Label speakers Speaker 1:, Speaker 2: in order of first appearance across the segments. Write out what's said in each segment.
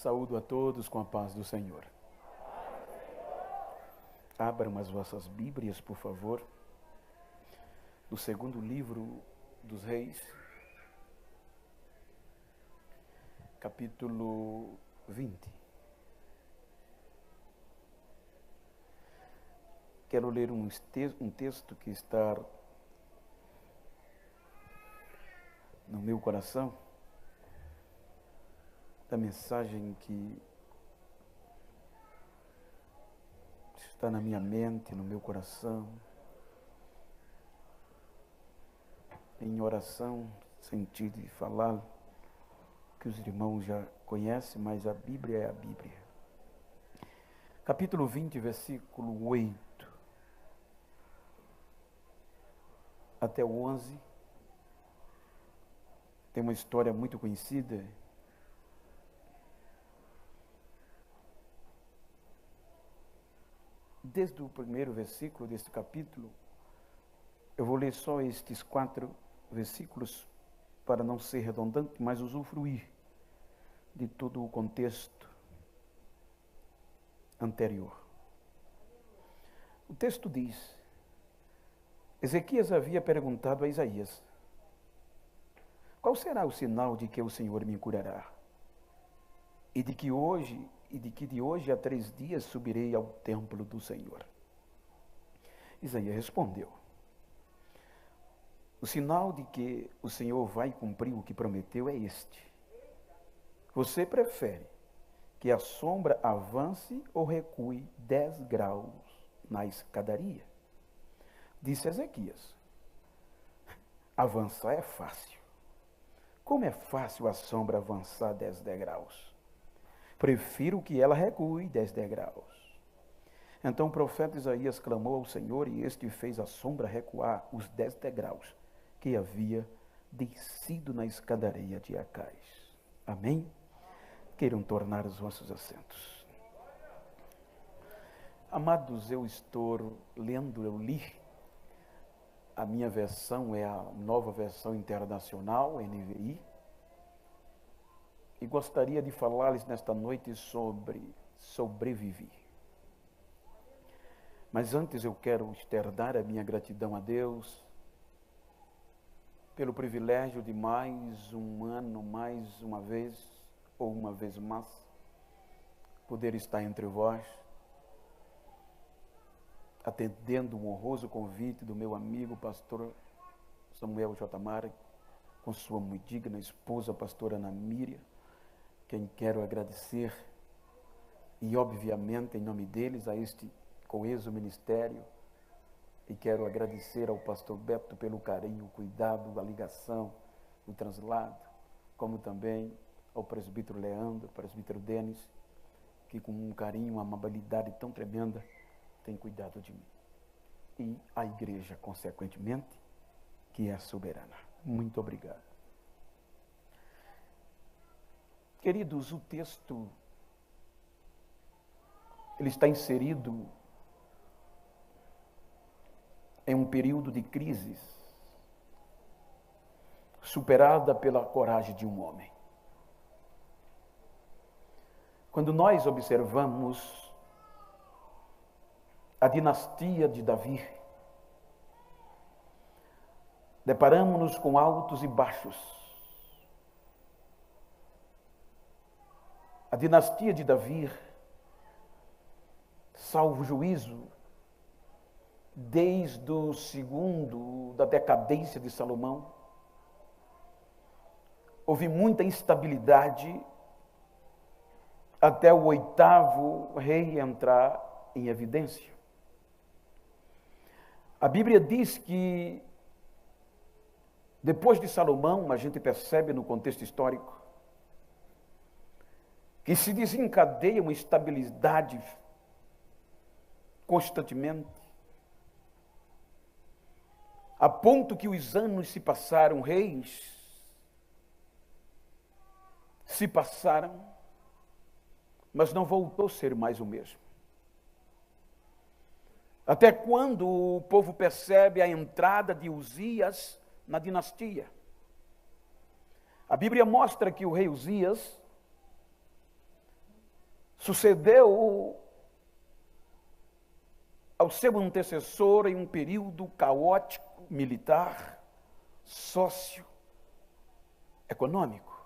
Speaker 1: Saúdo a todos com a paz do Senhor. Abram as vossas Bíblias, por favor, no segundo livro dos Reis, capítulo 20. Quero ler um texto que está no meu coração, da mensagem que está na minha mente, no meu coração, em oração, senti de falar, que os irmãos já conhecem, mas a Bíblia é a Bíblia. Capítulo 20, versículo 8 até o 11, tem uma história muito conhecida. Desde o primeiro versículo deste capítulo, eu vou ler só estes 4 versículos para não ser redundante, mas usufruir de todo o contexto anterior. O texto diz: Ezequias havia perguntado a Isaías: qual será o sinal de que o Senhor me curará? E de que de hoje a 3 dias subirei ao templo do Senhor. Isaías respondeu: o sinal de que o Senhor vai cumprir o que prometeu é este: você prefere que a sombra avance ou recue 10 graus na escadaria? Disse Ezequias: avançar é fácil. Como é fácil a sombra avançar 10 degraus? Prefiro que ela recue 10 degraus. Então o profeta Isaías clamou ao Senhor, e este fez a sombra recuar os 10 degraus que havia descido na escadaria de Acais. Amém? Queiram tornar os vossos assentos. Amados, eu li, a minha versão é a Nova Versão Internacional, NVI, e gostaria de falar-lhes nesta noite sobre sobreviver. Mas antes eu quero externar a minha gratidão a Deus pelo privilégio de mais um ano, mais uma vez, ou uma vez mais, poder estar entre vós, atendendo um honroso convite do meu amigo pastor Samuel J. Mara, com sua muito digna esposa, pastora Ana Miriam, quem quero agradecer, e obviamente em nome deles, a este coeso ministério, e quero agradecer ao pastor Beto pelo carinho, o cuidado, a ligação, o translado, como também ao presbítero Leandro, presbítero Denis, que com um carinho, uma amabilidade tão tremenda, tem cuidado de mim. E a igreja, consequentemente, que é soberana. Muito obrigado. Queridos, o texto, ele está inserido em um período de crises, superada pela coragem de um homem. Quando nós observamos a dinastia de Davi, deparamos-nos com altos e baixos. A dinastia de Davi, salvo juízo, desde o segundo da decadência de Salomão, houve muita instabilidade até o 8º rei entrar em evidência. A Bíblia diz que depois de Salomão, a gente percebe no contexto histórico, que se desencadeia uma estabilidade constantemente, a ponto que os anos se passaram, reis se passaram, mas não voltou a ser mais o mesmo. Até quando o povo percebe a entrada de Uzias na dinastia. A Bíblia mostra que o rei Uzias sucedeu ao seu antecessor em um período caótico, militar, socioeconômico.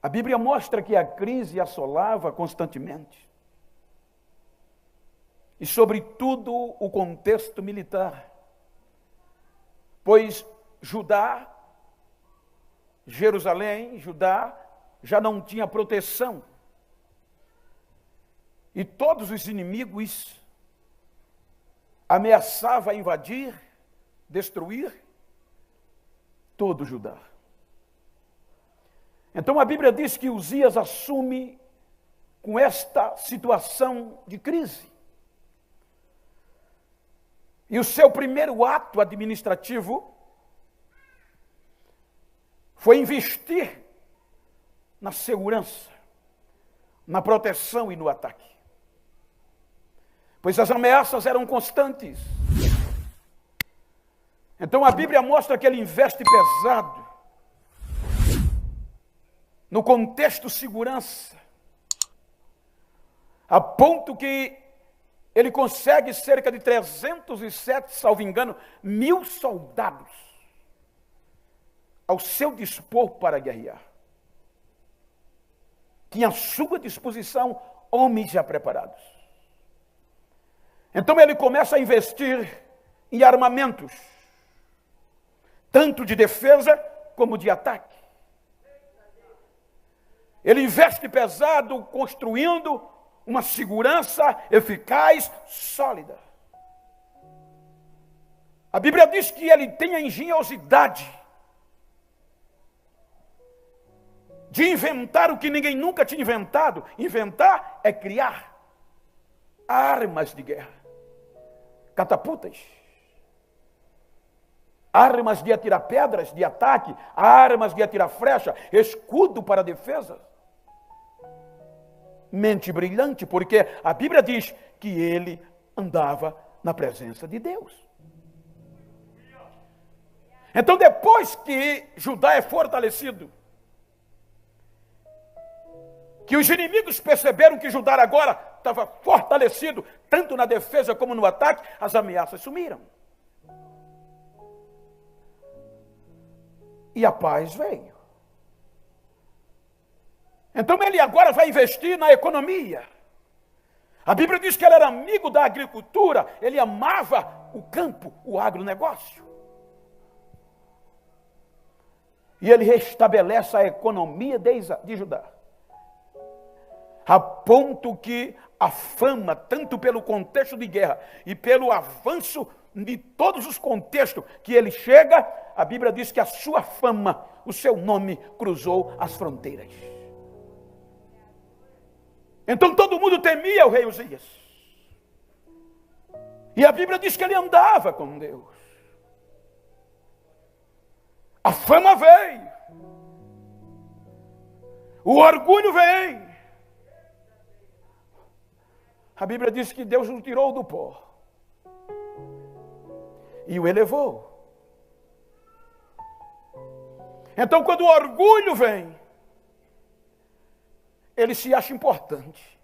Speaker 1: A Bíblia mostra que a crise assolava constantemente. E, sobretudo, o contexto militar. Pois Jerusalém, Judá, já não tinha proteção. E todos os inimigos ameaçavam invadir, destruir todo Judá. Então a Bíblia diz que Uzias assume com esta situação de crise. E o seu primeiro ato administrativo foi investir na segurança, na proteção e no ataque. Pois as ameaças eram constantes. Então a Bíblia mostra que ele investe pesado no contexto segurança, a ponto que ele consegue cerca de 307, salvo engano, 1.000 soldados ao seu dispor para guerrear. Tinha à sua disposição homens já preparados. Então ele começa a investir em armamentos, tanto de defesa como de ataque. Ele investe pesado construindo uma segurança eficaz, sólida. A Bíblia diz que ele tem a engenhosidade de inventar o que ninguém nunca tinha inventado. Inventar é criar armas de guerra, catapultas, armas de atirar pedras de ataque, armas de atirar flecha, escudo para defesa. Mente brilhante, porque a Bíblia diz que ele andava na presença de Deus. Então, depois que Judá é fortalecido, que os inimigos perceberam que Judá agora estava fortalecido, tanto na defesa como no ataque, as ameaças sumiram. E a paz veio. Então ele agora vai investir na economia. A Bíblia diz que ele era amigo da agricultura, ele amava o campo, o agronegócio. E ele restabelece a economia de Judá. A ponto que a fama, tanto pelo contexto de guerra e pelo avanço de todos os contextos que ele chega, a Bíblia diz que a sua fama, o seu nome cruzou as fronteiras. Então todo mundo temia o rei Uzias. E a Bíblia diz que ele andava com Deus. A fama veio. O orgulho vem. A Bíblia diz que Deus o tirou do pó e o elevou. Então, quando o orgulho vem, ele se acha importante.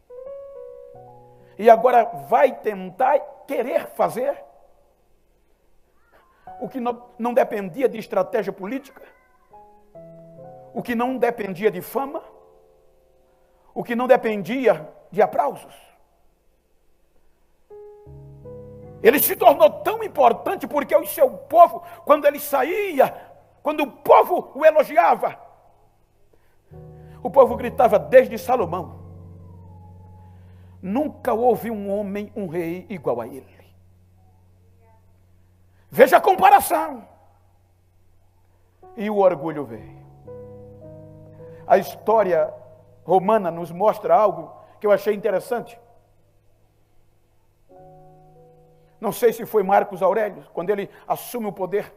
Speaker 1: E agora vai tentar querer fazer o que não dependia de estratégia política, o que não dependia de fama, o que não dependia de aplausos. Ele se tornou tão importante porque o seu povo, quando ele saía, quando o povo o elogiava, o povo gritava desde Salomão: nunca houve um homem, um rei igual a ele. Veja a comparação. E o orgulho veio. A história romana nos mostra algo que eu achei interessante. Não sei se foi Marcos Aurélio, quando ele assume o poder.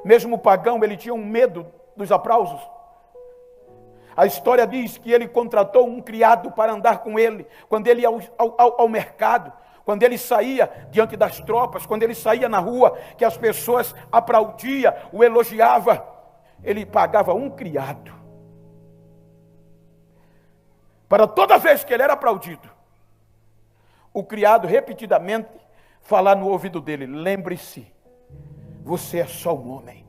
Speaker 1: Mesmo pagão, ele tinha um medo dos aplausos. A história diz que ele contratou um criado para andar com ele, quando ele ia ao mercado, quando ele saía diante das tropas, quando ele saía na rua, que as pessoas aplaudiam, o elogiavam. Ele pagava um criado para toda vez que ele era aplaudido, o criado repetidamente falar no ouvido dele: lembre-se, você é só um homem.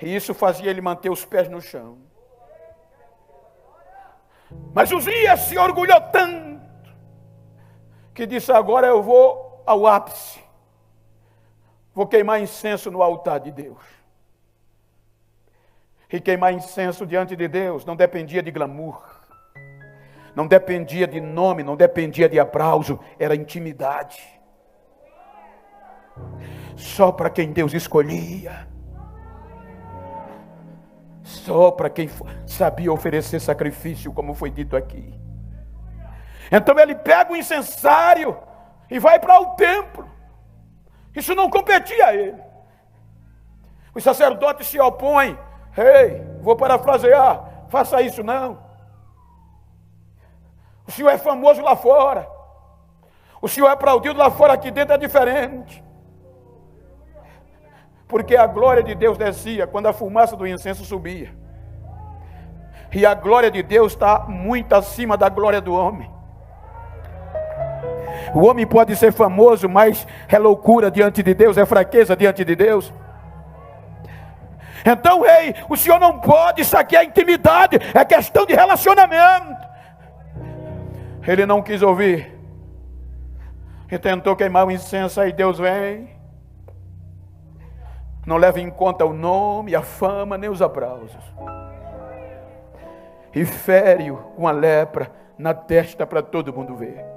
Speaker 1: E isso fazia ele manter os pés no chão. Mas Uzias se orgulhou tanto que disse: agora eu vou ao ápice, vou queimar incenso no altar de Deus. E queimar incenso diante de Deus não dependia de glamour, não dependia de nome, não dependia de aplauso, era intimidade. Só para quem Deus escolhia, só para quem sabia oferecer sacrifício, como foi dito aqui. Então ele pega o incensário e vai para o templo. Isso não competia a ele. Os sacerdotes se opõem. Ei, vou parafrasear, faça isso não. O senhor é famoso lá fora, o senhor é aplaudido lá fora, aqui dentro é diferente. Porque a glória de Deus descia quando a fumaça do incenso subia. E a glória de Deus está muito acima da glória do homem. O homem pode ser famoso, mas é loucura diante de Deus, é fraqueza diante de Deus. Então, rei, o senhor não pode saquear a intimidade, é questão de relacionamento. Ele não quis ouvir e tentou queimar o incenso. Aí Deus vem, não leva em conta o nome, a fama, nem os aplausos, e fere-o com a lepra na testa para todo mundo ver.